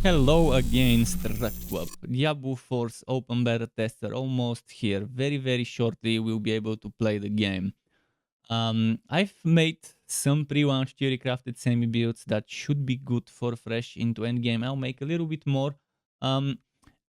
Hello again, Stratwap. Diablo Force open beta tester almost here. Very shortly we'll be able to play the game. I've made some pre-launch Theorycrafted semi-builds that should be good for fresh into endgame. I'll make a little bit more. And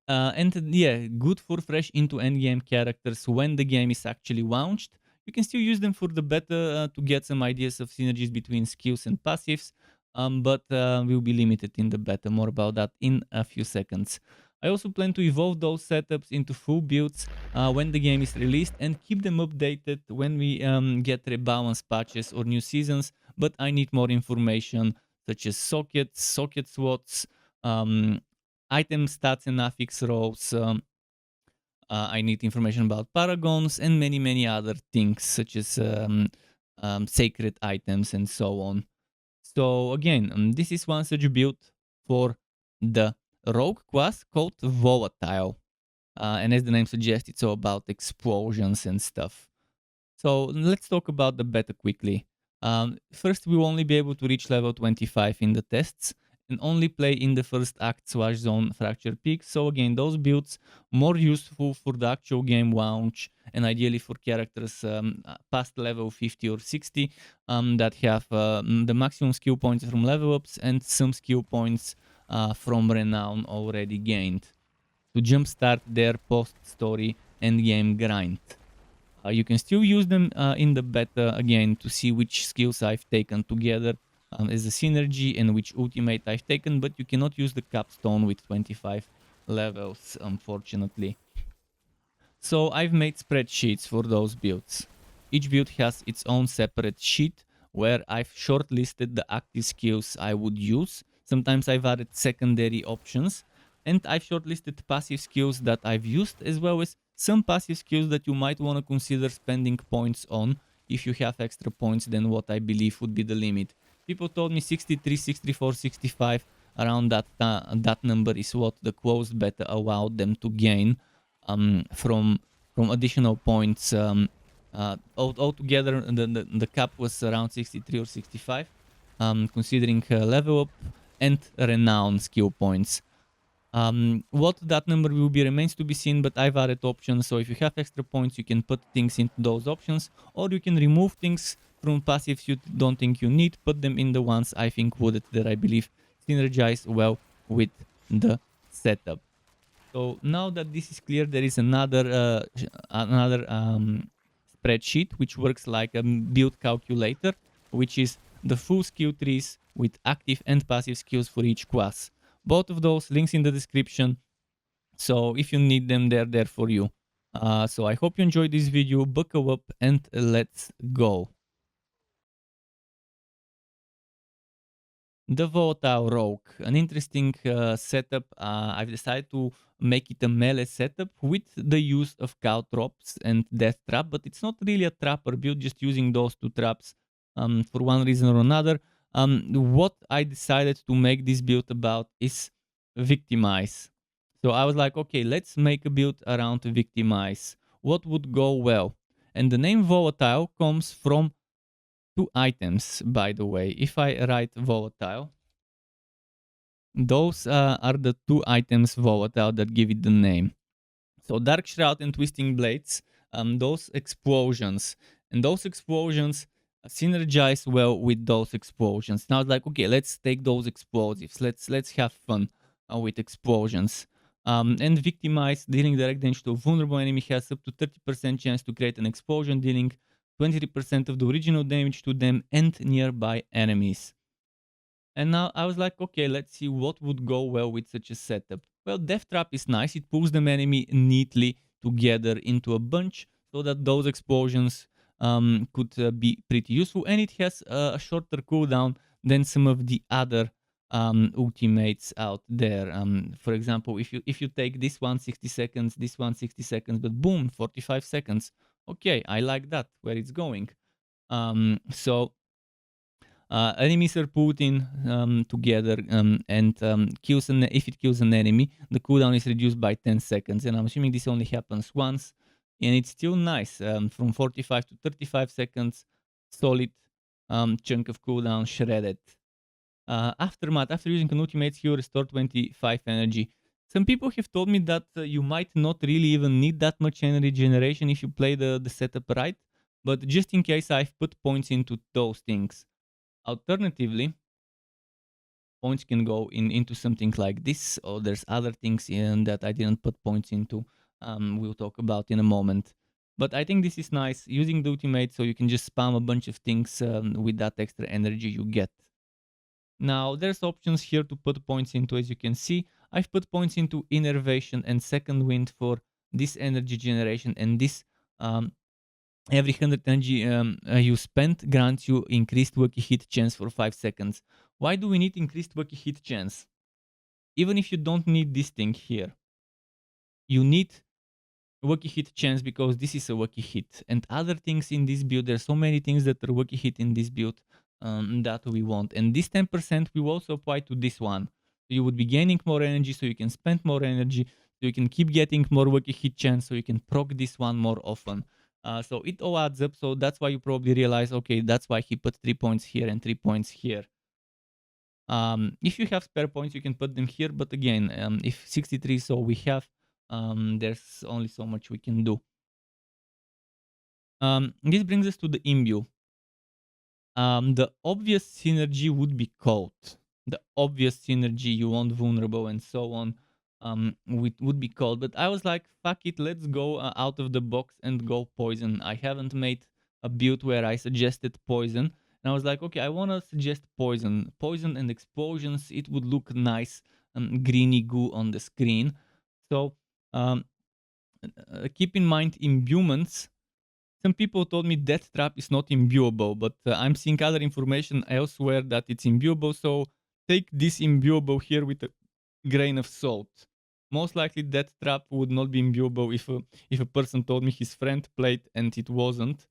yeah, good for fresh into endgame characters when the game is actually launched. You can still use them for the beta to get some ideas of synergies between skills and passives, but will be limited in the beta. More about that in a few seconds. I also plan to evolve those setups into full builds when the game is released and keep them updated when we get rebalance patches or new seasons, but I need more information such as sockets, socket slots, um, item stats and affix rows. I need information about paragons and many other things such as sacred items and so on. So again, this is one such build for the rogue class called Volatile. And as the name suggests, it's all about explosions and stuff. So let's talk about the beta quickly. First, we will only be able to reach level 25 in the tests and only play in the first act / zone fracture peak. So again, those builds more useful for the actual game launch and ideally for characters past level 50 or 60 that have the maximum skill points from level ups and some skill points from renown already gained to jumpstart their post-story endgame grind. You can still use them in the beta again to see which skills I've taken together as a synergy and which ultimate I've taken, but you cannot use the capstone with 25 levels, unfortunately. So I've made spreadsheets for those builds. Each build has its own separate sheet where I've shortlisted the active skills I would use. Sometimes I've added secondary options, and I've shortlisted passive skills that I've used, as well as some passive skills that you might want to consider spending points on if you have extra points than what I believe would be the limit. People told me 63, 64, 65, around that number is what the closed beta allowed them to gain from additional points. Altogether, the cap was around 63 or 65, considering level up and renown skill points. What that number will be remains to be seen, but I've added options. So if you have extra points, you can put things into those options, or you can remove things from passives you don't think you need, put them in the ones I think would, that I believe synergize well with the setup. So now that this is clear, there is another spreadsheet which works like a build calculator, which is the full skill trees with active and passive skills for each class. Both of those links in the description. So if you need them, they're there for you. So I hope you enjoyed this video. Buckle up and let's go. The Volatile Rogue, an interesting setup. I've decided to make it a melee setup with the use of cow traps and death trap, but it's not really a trapper build, just using those two traps for one reason or another. What I decided to make this build about is victimize. So I was like, okay, let's make a build around victimize. What would go well? And the name Volatile comes from two items, by the way. If I write volatile, those are the two items volatile that give it the name. So Dark Shroud and Twisting Blades, those explosions, and those explosions synergize well with those explosions. Now it's like, okay, let's take those explosives. Let's have fun with explosions. And Victimize, dealing direct damage to a vulnerable enemy, has up to 30% chance to create an explosion, dealing 23% of the original damage to them and nearby enemies. And now I was like, okay, let's see what would go well with such a setup. Well, Death Trap is nice. It pulls the enemy neatly together into a bunch so that those explosions could be pretty useful. And it has a shorter cooldown than some of the other ultimates out there. For example, if you take this one 60 seconds, this one 60 seconds, but boom, 45 seconds. Okay, I like that, where it's going. So enemies are put in together and if it kills an enemy, the cooldown is reduced by 10 seconds. And I'm assuming this only happens once. And it's still nice. From 45 to 35 seconds, solid chunk of cooldown shredded. Aftermath, after using an ultimate, you restore 25 energy. Some people have told me that you might not really even need that much energy generation if you play the setup right, but just in case, I've put points into those things. Alternatively, points can go into something like this, or there's other things in that I didn't put points into. We'll talk about in a moment. But I think this is nice, using the ultimate so you can just spam a bunch of things with that extra energy you get. Now, there's options here to put points into. As you can see, I've put points into Innervation and Second Wind for this energy generation, and this every 100 energy you spent grants you increased Wacky hit chance for 5 seconds. Why do we need increased Wacky hit chance? Even if you don't need this thing here, you need Wacky hit chance because this is a Wacky hit. And other things in this build, there's so many things that are Wacky hit in this build that we want. And this 10% we will also apply to this one. So you would be gaining more energy so you can spend more energy, so you can keep getting more Wacky hit chance so you can proc this one more often. So it all adds up. So that's why you probably realize, okay, that's why he put 3 points here and 3 points here. If you have spare points, you can put them here. But again, if 63, so we have, there's only so much we can do. This brings us to the imbue. The obvious synergy would be cold. The obvious synergy, you want vulnerable and so on, would be cold. But I was like, fuck it, let's go out of the box and go poison. I haven't made a build where I suggested poison. And I was like, okay, I want to suggest poison. Poison and explosions, it would look nice, greeny goo on the screen. So keep in mind imbuements. Some people told me Death Trap is not imbuable, but I'm seeing other information elsewhere that it's imbuable, so take this imbuable here with a grain of salt. Most likely Death Trap would not be imbuable if a person told me his friend played and it wasn't,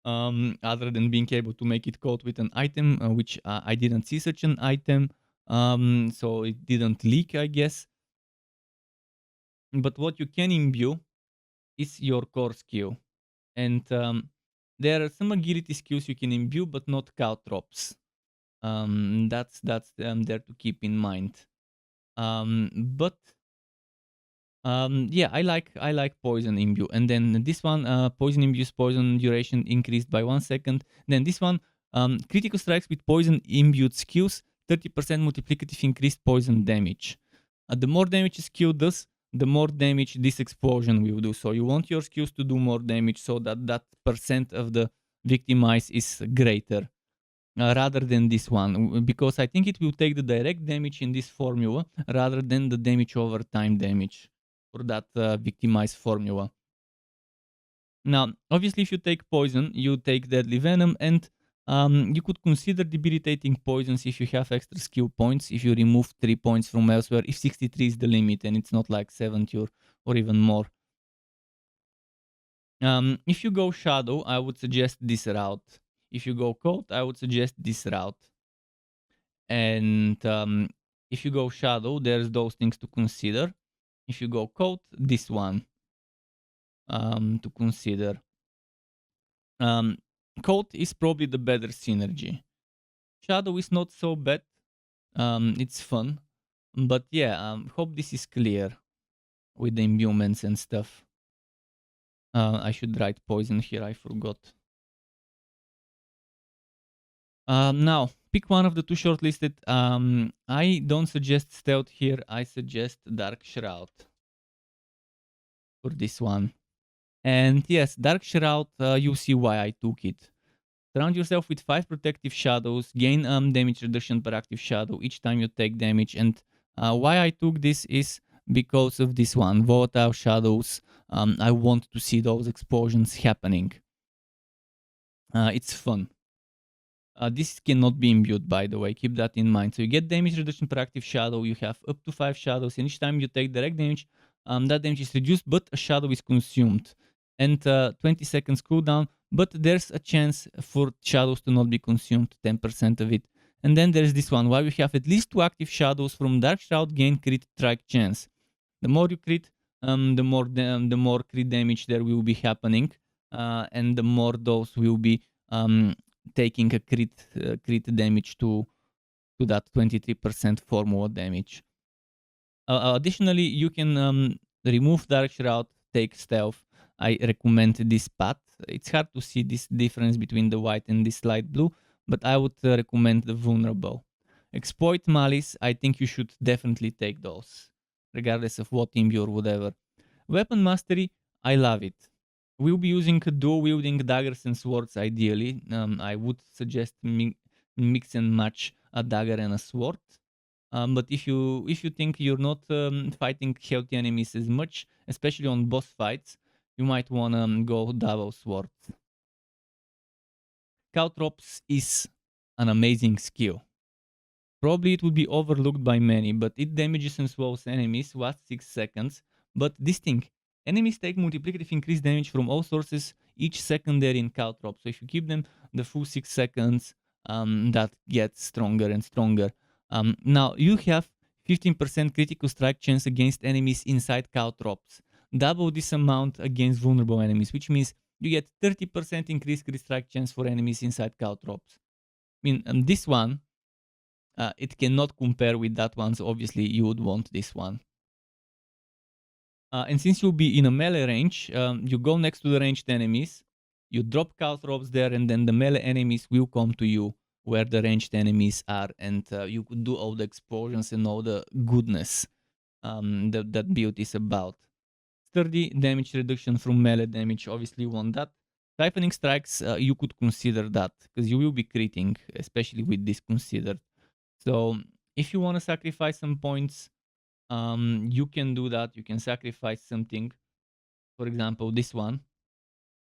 other than being able to make it cold with an item, which I didn't see such an item, so it didn't leak, I guess. But what you can imbue is your core skill. And there are some agility skills you can imbue, but not caltrops. That's there to keep in mind. But yeah, I like poison imbue, and then this one, poison imbues poison duration increased by 1 second. Then this one, critical strikes with poison imbued skills, 30% multiplicative increased poison damage. The more damage a skill does, the more damage this explosion will do. So you want your skills to do more damage so that percent of the victimize is greater. Rather than this one, because I think it will take the direct damage in this formula rather than the damage over time damage for that victimized formula. Now, obviously, if you take poison, you take deadly venom, and you could consider debilitating poisons if you have extra skill points, if you remove 3 points from elsewhere, if 63 is the limit and it's not like 70 or even more. If you go shadow, I would suggest this route. If you go cold, I would suggest this route. And if you go shadow, there's those things to consider. If you go cold, this one to consider. Cold is probably the better synergy. Shadow is not so bad. It's fun. But yeah, hope this is clear with the imbuements and stuff. I should write poison here, I forgot. Now, pick one of the two shortlisted. I don't suggest stealth here. I suggest dark shroud for this one. And yes, dark shroud. You see why I took it. Surround yourself with 5 protective shadows. Gain damage reduction per active shadow each time you take damage. And why I took this is because of this one, volatile shadows. I want to see those explosions happening. It's fun. This cannot be imbued, by the way. Keep that in mind. So you get damage reduction per active shadow. You have up to 5 shadows. And each time you take direct damage, that damage is reduced, but a shadow is consumed. And 20 seconds cooldown. But there's a chance for shadows to not be consumed, 10% of it. And then there's this one. While you have at least 2 active shadows from Dark Shroud, gain crit strike chance. The more you crit, the more crit damage there will be happening. And the more those will be taking a crit damage to to that 23% formula damage. Additionally, you can remove direct route, take stealth. I recommend this path. It's hard to see this difference between the white and this light blue, but I would recommend the vulnerable. Exploit malice, I think you should definitely take those, regardless of what team you're, whatever. Weapon mastery, I love it. We'll be using dual wielding daggers and swords ideally. I would suggest mix and match a dagger and a sword. But if you think you're not fighting healthy enemies as much, especially on boss fights, you might want to go double sword. Caltrops is an amazing skill. Probably it would be overlooked by many, but it damages and slows enemies, lasts 6 seconds. But this thing, enemies take multiplicative increased damage from all sources each second they're in Caltrop. So if you keep them the full 6 seconds, that gets stronger and stronger. Now you have 15% critical strike chance against enemies inside Caltrops. Double this amount against vulnerable enemies, which means you get 30% increased crit strike chance for enemies inside Caltrops. I mean, this one, it cannot compare with that one, so obviously you would want this one. And since you'll be in a melee range, you go next to the ranged enemies, you drop caltrops there, and then the melee enemies will come to you where the ranged enemies are, and you could do all the explosions and all the goodness that build is about. Sturdy damage reduction from melee damage, obviously you want that. Siphoning strikes, you could consider that, because you will be critting, especially with this considered. So if you want to sacrifice some points, you can do that. You can sacrifice something. For example, this one.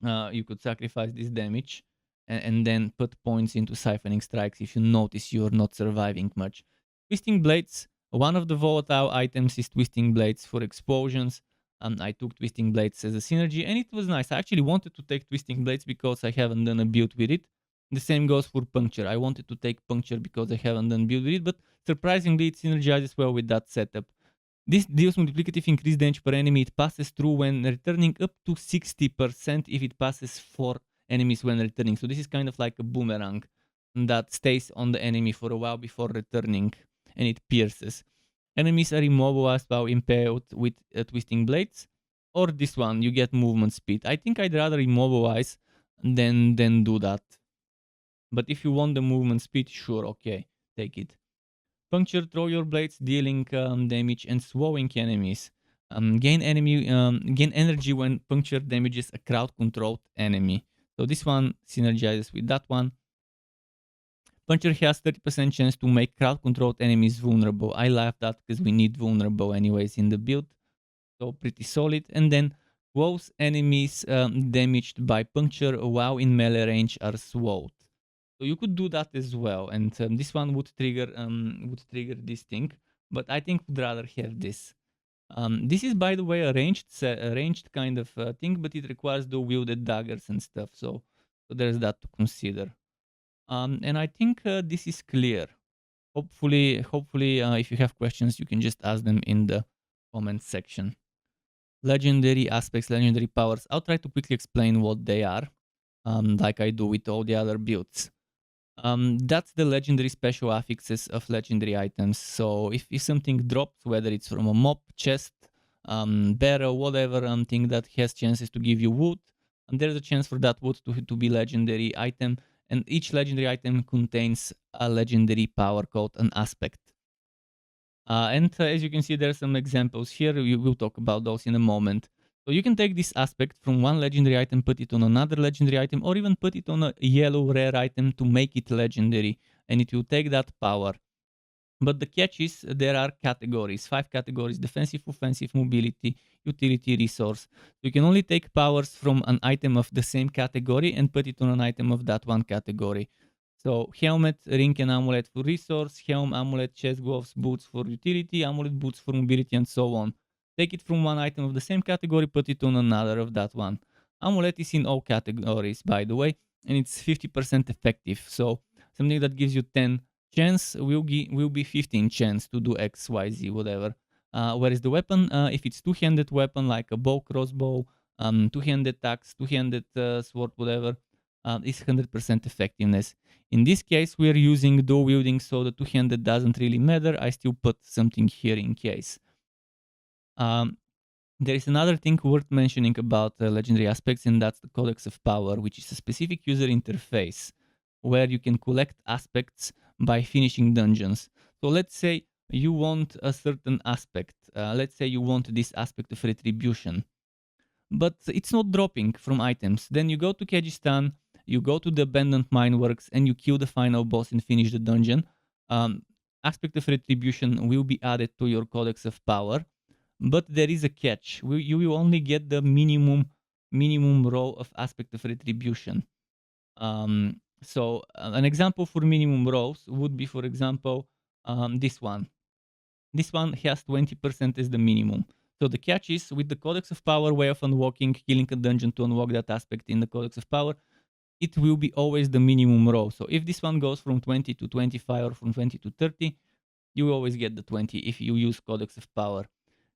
You could sacrifice this damage and then put points into siphoning strikes if you notice you're not surviving much. Twisting blades. One of the volatile items is twisting blades for explosions. I took twisting blades as a synergy and it was nice. I actually wanted to take twisting blades because I haven't done a build with it. The same goes for puncture. I wanted to take puncture because I haven't done build with it, but surprisingly it synergizes well with that setup. This deals multiplicative increased damage per enemy it passes through when returning, up to 60% if it passes 4 enemies when returning. So this is kind of like a boomerang that stays on the enemy for a while before returning, and it pierces. Enemies are immobilized while impaled with twisting blades. Or this one, you get movement speed. I think I'd rather immobilize than do that. But if you want the movement speed, sure, okay, take it. Puncture, throw your blades, dealing damage and slowing enemies. Gain energy when puncture damages a crowd-controlled enemy. So this one synergizes with that one. Puncture has 30% chance to make crowd-controlled enemies vulnerable. I love that because we need vulnerable anyways in the build. So pretty solid. And then close enemies damaged by puncture while in melee range are swallowed. So you could do that as well, and this one would trigger this thing, but I think would rather have this. This is, by the way, a ranged kind of thing, but it requires the wielded daggers and stuff. So there's that to consider. And I think this is clear. Hopefully, if you have questions, you can just ask them in the comment section. Legendary aspects, legendary powers. I'll try to quickly explain what they are, like I do with all the other builds. That's the legendary special affixes of legendary items. So if something drops, whether it's from a mob, chest, barrel, whatever thing that has chances to give you wood, and there's a chance for that wood to be legendary item. And each legendary item contains a legendary power called an aspect. And as you can see, there are some examples here. We will talk about those in a moment. So you can take this aspect from one legendary item, put it on another legendary item, or even put it on a yellow rare item to make it legendary, and it will take that power. But the catch is there are categories, 5 categories: defensive, offensive, mobility, utility, resource. So you can only take powers from an item of the same category and put it on an item of that one category. So helmet, ring and amulet for resource, helm, amulet, chest, gloves, boots for utility, amulet, boots for mobility, and so on. Take it from one item of the same category, put it on another of that one. Amulet is in all categories, by the way, and it's 50% effective. So something that gives you 10 chance will be 15 chance to do X, Y, Z, whatever. Whereas the weapon, if it's two-handed weapon like a bow, crossbow, two-handed axe, two-handed sword, whatever, is 100% effectiveness. In this case, we are using dual wielding, so the two-handed doesn't really matter. I still put something here in case. There is another thing worth mentioning about legendary aspects, and that's the Codex of Power, which is a specific user interface where you can collect aspects by finishing dungeons. So let's say you want a certain aspect. Let's say you want this aspect of retribution, but it's not dropping from items. Then you go to Kyrgyzstan, you go to the abandoned mine works, and you kill the final boss and finish the dungeon. Aspect of retribution will be added to your Codex of Power, but there is a catch. You will only get the minimum row of aspect of retribution. So an example for minimum rows would be, for example, this one. This one has 20% as the minimum. So the catch is, with the Codex of Power way of unlocking, killing a dungeon to unlock that aspect in the Codex of Power, it will be always the minimum row. So if this one goes from 20 to 25 or from 20 to 30, you always get the 20 if you use Codex of Power.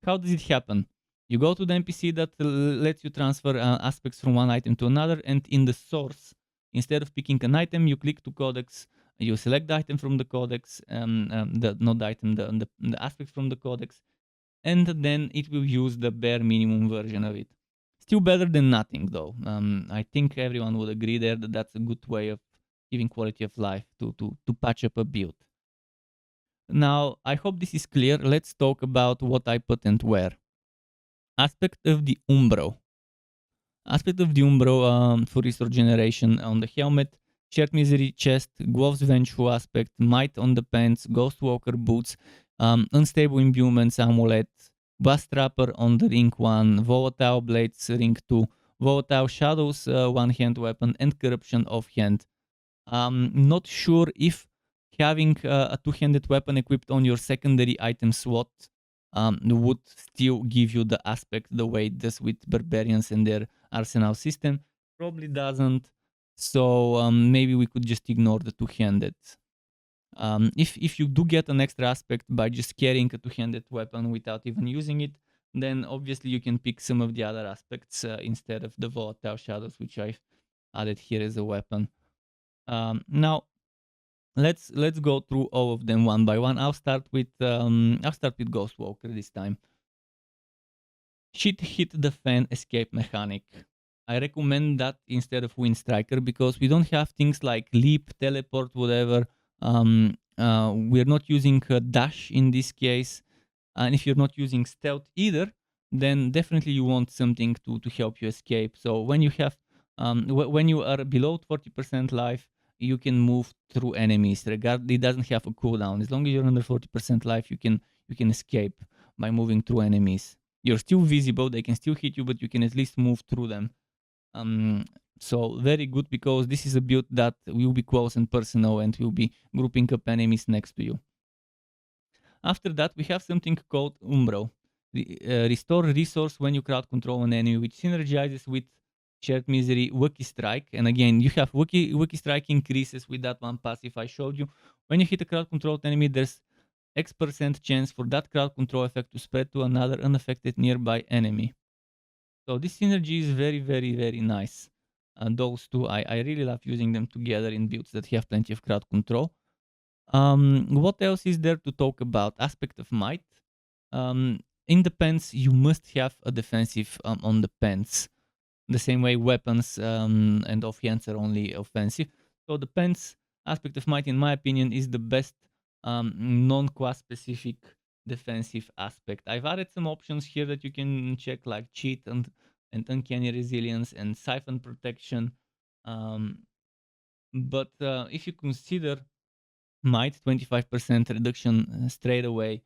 How does it happen? You go to the NPC that lets you transfer aspects from one item to another, and in the source, instead of picking an item, you click to Codex, you select the item from the Codex, not the item, the aspect from the Codex, and then it will use the bare minimum version of it. Still better than nothing, though. I think everyone would agree there that that's a good way of giving quality of life to patch up a build. Now, I hope this is clear. Let's talk about what I put and where. Aspect of the Umbro. Aspect of the Umbro for resource generation on the helmet, shared misery chest, gloves vengeful aspect, might on the pants, ghost walker boots, unstable imbuements amulet, bust trapper on the ring 1, volatile blades ring 2, volatile shadows one hand weapon, and corruption of hand. Not sure if having a two-handed weapon equipped on your secondary item slot would still give you the aspect the way it does with barbarians and their arsenal system. Probably doesn't. So maybe we could just ignore the two-handed. If you do get an extra aspect by just carrying a two-handed weapon without even using it, then obviously you can pick some of the other aspects instead of the volatile shadows, which I've added here as a weapon. Now let's go through all of them one by one. I'll start with Ghostwalker this time. Shit hit the fan escape mechanic. I recommend that instead of Wind Striker because we don't have things like leap, teleport, whatever. We're not using dash in this case, and if you're not using stealth either, then definitely you want something to help you escape. So when you have when you are below 40% life, you can move through enemies. It doesn't have a cooldown. As long as you're under 40% life, you can escape by moving through enemies. You're still visible, they can still hit you, but you can at least move through them. So very good, because this is a build that will be close and personal and will be grouping up enemies next to you. After that, we have something called Umbro. Restore resource when you crowd control an enemy, which synergizes with shared misery, Wookie Strike. And again, you have Wookie Strike increases with that one passive I showed you. When you hit a crowd controlled enemy, there's X% chance for that crowd control effect to spread to another unaffected nearby enemy. So this synergy is very, very, very nice. And those two, I really love using them together in builds that have plenty of crowd control. What else is there to talk about? Aspect of might. In the pants, you must have a defensive on the pants. The same way weapons and offhands are only offensive. So the pants aspect of might, in my opinion, is the best non-class specific defensive aspect. I've added some options here that you can check, like cheat and uncanny resilience and siphon protection. But if you consider might, 25% reduction straight away,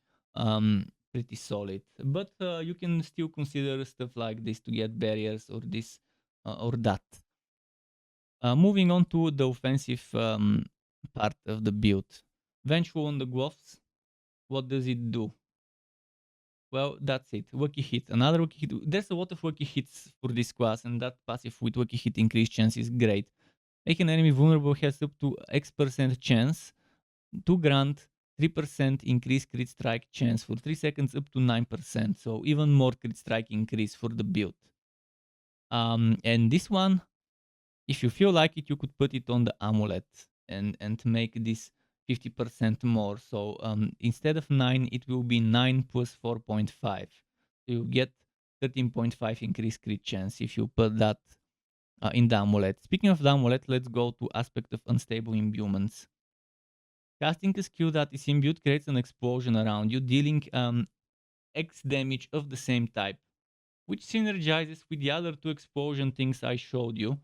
pretty solid. But you can still consider stuff like this to get barriers or this or that. Moving on to the offensive part of the build. Vengeful on the gloves. What does it do? Well, that's it. Wacky hit. Another wacky hit. There's a lot of wacky hits for this class, and that passive with wacky hit increased chance is great. Make an enemy vulnerable has up to X% chance to grant 3% increased crit strike chance for 3 seconds up to 9%. So even more crit strike increase for the build. And this one, If you feel like it, you could put it on the amulet and make this 50% more. So instead of 9, it will be 9 plus 4.5. You get 13.5 increased crit chance if you put that in the amulet. Speaking of the amulet, let's go to aspect of unstable imbuements. Casting a skill that is imbued creates an explosion around you, dealing X damage of the same type, which synergizes with the other two explosion things I showed you,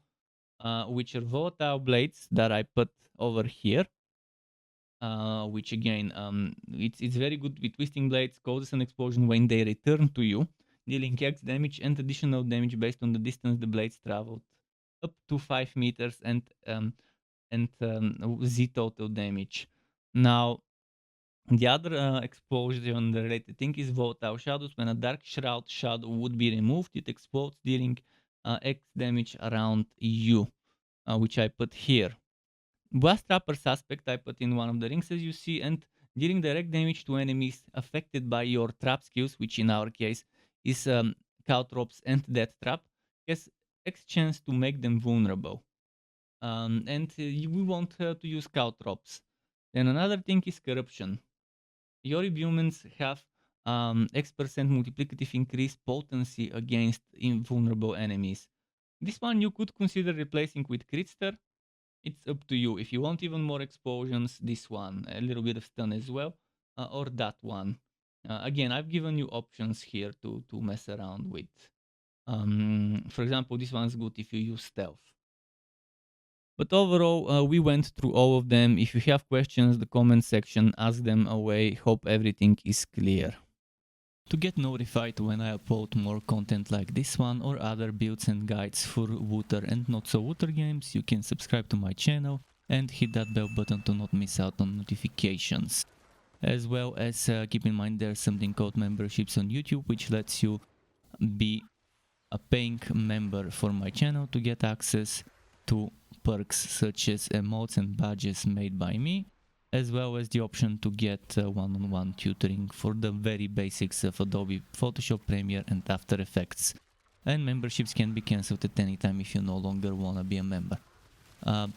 which are volatile blades that I put over here. Which again, it's very good with twisting blades, causes an explosion when they return to you, dealing X damage and additional damage based on the distance the blades traveled, up to 5 meters, and Z total damage. Now, the other explosion related thing is volatile shadows. When a dark shroud shadow would be removed, it explodes, dealing X damage around you, which I put here. Blast Trapper Suspect I put in one of the rings, as you see, and dealing direct damage to enemies affected by your trap skills, which in our case is Caltrops and Death Trap, has X chance to make them vulnerable. We want to use Caltrops. Then another thing is Corruption. Your humans have X% multiplicative increased potency against invulnerable enemies. This one you could consider replacing with Critster. It's up to you. If you want even more explosions, this one, a little bit of stun as well, or that one. Again, I've given you options here to mess around with. For example, this one's good if you use stealth. But overall, we went through all of them. If you have questions, the comment section, ask them away. Hope everything is clear. To get notified when I upload more content like this one or other builds and guides for Wooter and not so Wooter games, you can subscribe to my channel and hit that bell button to not miss out on notifications. As well as keep in mind there's something called memberships on YouTube, which lets you be a paying member for my channel to get access to perks such as emotes and badges made by me, as well as the option to get one-on-one tutoring for the very basics of Adobe Photoshop, Premiere and After Effects. And memberships can be cancelled at any time if you no longer want to be a member.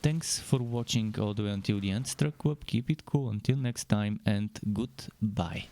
Thanks for watching all the way until the end, Struck Web. Keep it cool until next time, and goodbye.